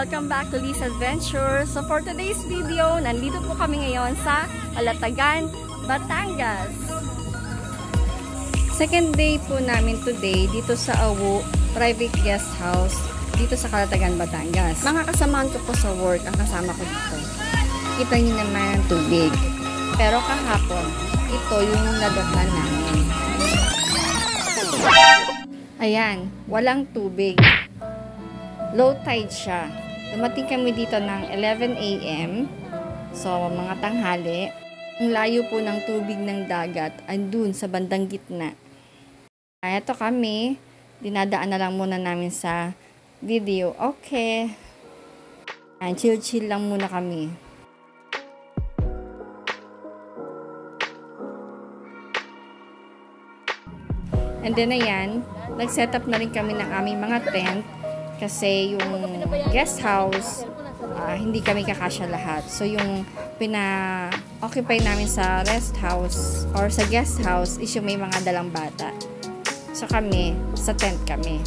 Welcome back to Lee's Adventure. So for today's video, nandito po kami ngayon sa Calatagan, Batangas. Second day po namin today dito sa Awu Private Guest House dito sa Calatagan, Batangas. Mga kasamahan ko po sa work ang kasama ko dito. Kita niyo naman ang tubig. Pero kahapon, ito yung nadatnan namin. Ayan, walang tubig. Low tide siya. Dumating kami dito ng 11 AM. So, mga tanghali. Ang layo po ng tubig ng dagat andun sa bandang gitna. Kaya ito kami. Dinadaan na lang muna namin sa video. Okay. Ayan, chill-chill lang muna kami. And then, ayan. Nag-setup na rin kami ng aming mga tent. Kasi yung guest house, hindi kami kakasya lahat. So, yung pina-occupy namin sa rest house or sa guest house is yung may mga dalang bata. So, kami, sa tent kami.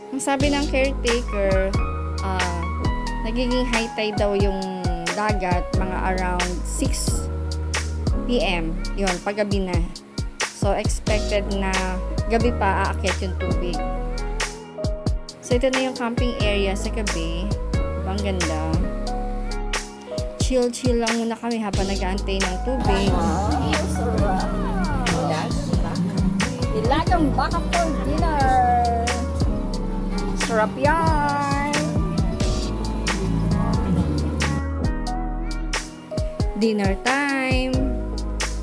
Ang sabi ng caretaker, nagiging high tide daw yung dagat mga around 6 PM. Yun, paggabi na. So, expected na gabi pa aakyat yung tubig. So, ito na yung camping area sa gabi. Ang ganda. Chill-chill lang muna kami habang nag-aantay ng tubig. Dilagang baka for dinner. Sarap yan! Dinner time.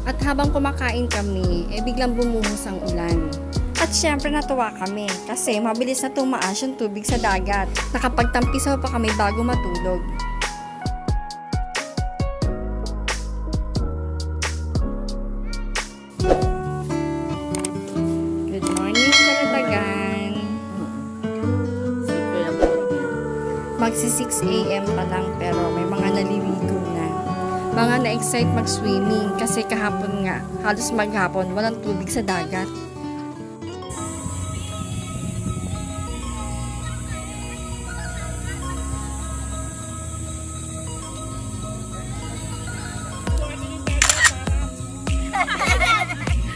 At habang kumakain kami, biglang bumuhos ang ulan. At syempre natuwa kami kasi mabilis na tumaas yung tubig sa dagat. Nakapagtampisaw pa kami bago matulog. Good morning, Calatagan. Magsi 6 AM pa lang pero may mga naliligo na. Mga na-excite mag-swimming kasi kahapon nga, halos maghapon, walang tubig sa dagat.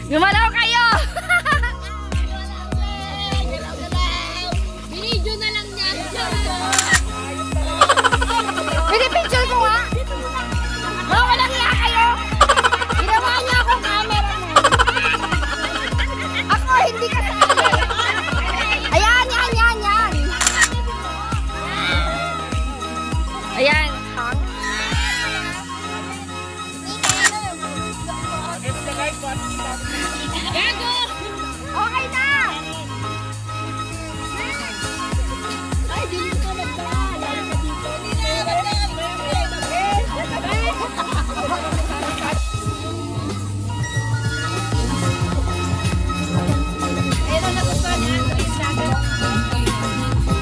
Gumalaw kayo! Video na lang niya. Pwede picture ko nga! Walang niya kayo. Ginawa niya akong camera na. Ako, hindi ka sa Ayan, yan. Ayan. Gago! Okay na! Ay, dito ka magdala.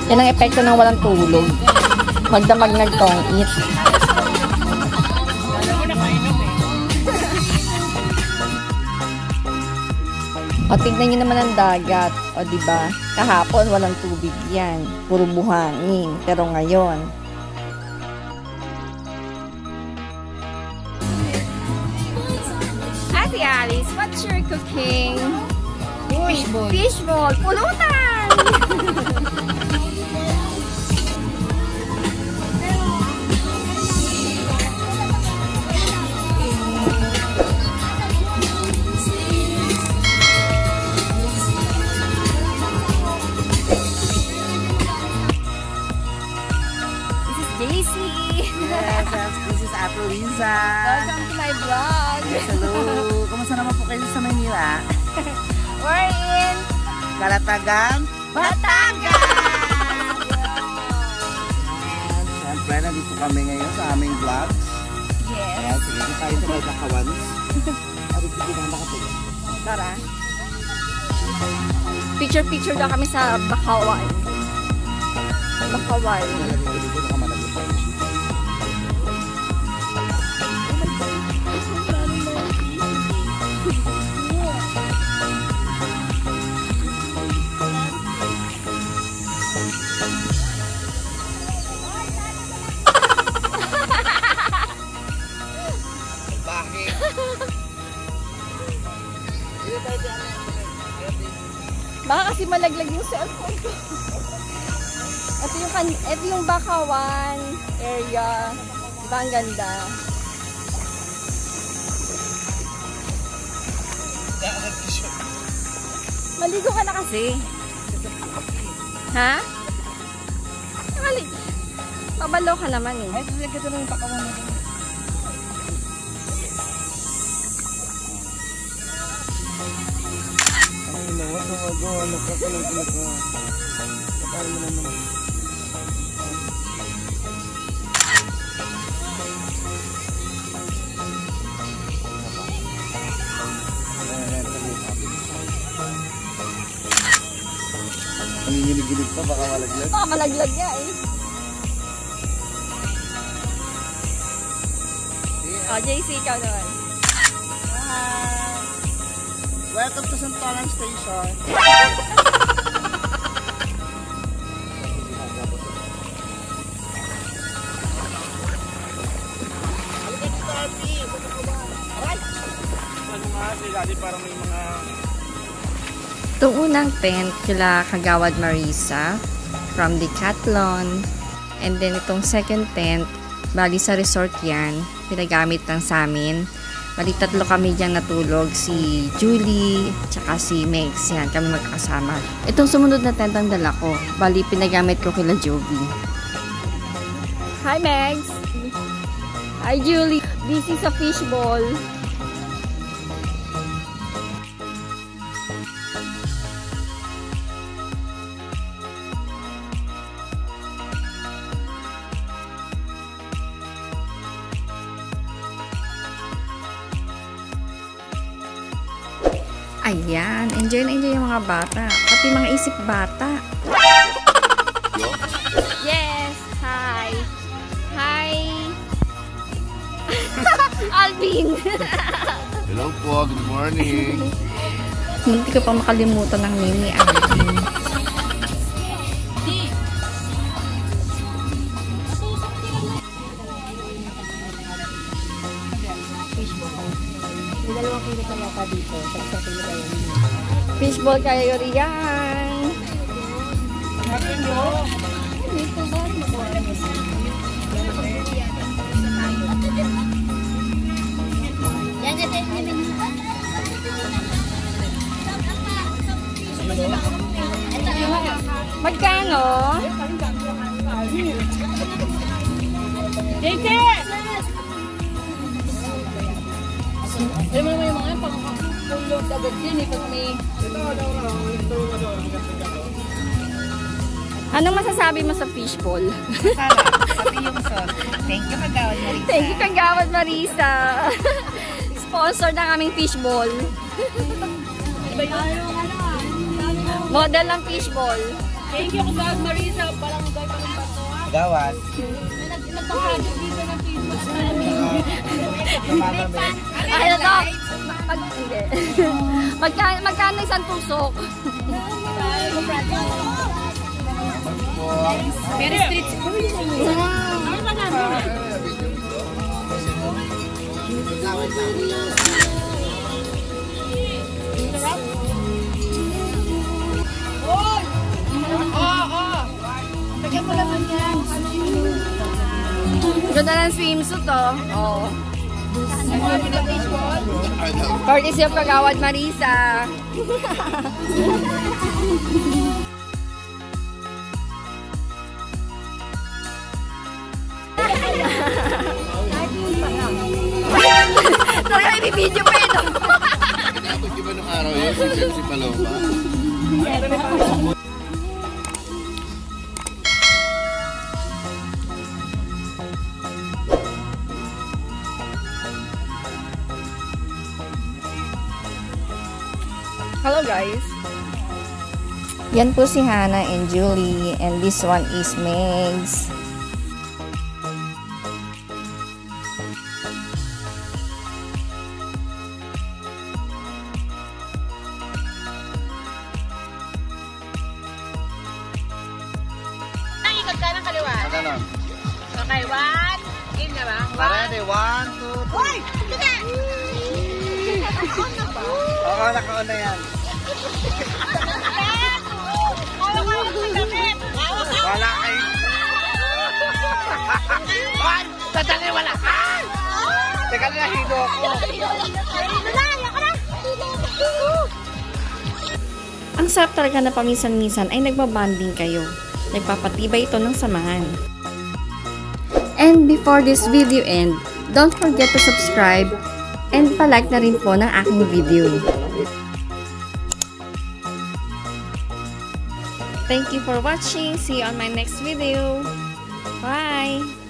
Yan ang epekto ng walang tulog. Magdamag nagtong-it. O, tignan nyo naman ang dagat. O, diba? Kahapon, walang tubig yan. Puro buhangin. Pero ngayon, Ate Alice, what's your cooking? Fishball. Fishball. Pulutan! JC. Yes, this is Ate Liza. Welcome to my vlog. Yes, hello. Kumusta naman po kayo sa Maynila? We're in Calatagan, Batangas! Siyempre, nandito kami ngayon sa aming vlogs. Yes. Ayan, sige, tayo sa may Bakawans. Arit, sige na makatuloy. Tara. Picture-picture daw kami sa Bakawan. Bakawan. Nalagay ko dito, nakamalagay. Baka kasi malaglag yung cellphone ko. Ito yung Bakawan area. Diba ang ganda? Maligo ka na kasi. Ha? Mabalo ka naman eh. Ay, ito na yung Bakawan mo. Ay, nawa, tumago. Nagkakalang pinaka. Nakarin mo naman. Nanginginig-ginig pa, baka malaglag. Baka malaglag nga eh. JC, ikaw naman. Welcome to Santolan Station. Parang may mga Itong unang tent kila Kagawad Marisa from Decathlon. And then itong second tent, bali sa resort yan, pinagamit lang sa amin. Bali 3 kami dyan natulog, si Julie, tsaka si Megs. Yan, kami magkakasama. Itong sumunod na tent ang dala ko. Bali pinagamit ko kila Jovi. Hi Megs! Hi Julie! Busy sa fishball. Ayan, enjoy na enjoy yung mga bata. Pati mga isip bata. Yes, hi. Hi. Alvin. hello po, good morning. Hindi ka pa makalimutan ng Mimi Alvin. May 2 kilo pa yata dito. Fishball kayo riyan. Magkano? May mga pang-load agad din eh pag may... Anong masasabi mo sa fishball? Sabi yung sauce. Thank you, Kagawad Marisa. Thank you, Kagawad Marisa. Sponsor ng aming fishball. Model ng fishball. Thank you, Kagawad Marisa. Parang gay pa ng bato. Gawad. Nagpapahadyo dito ng fishball. Ano to? Magkano isang tusok? Pero street food. Ano ba namin? Lagyan mo naman yan. Ganda ng swimsuit oh. Oo. Courtesy of Kagawad Marisa. Talaga ibibidyo pa ito. Dapat iba nung araw yun, si Paloma. Hello guys. Yan po si Hannah and Julie and this one is Megs. Ikot ka ng kaliwa. Ano? Okay, 1. Game na ba? Ready, 1, 2, 3. Hoy! Sige! Oo, naka-on na yan. Saan na wala ka? Teka na, hilo ako. Ang sarap talaga na paminsan-minsan ay nagbabanding kayo. Nagpapatibay ito ng samahan. And before this video end, don't forget to subscribe and palike na rin po ng aking video. Thank you for watching. See you on my next video. Bye!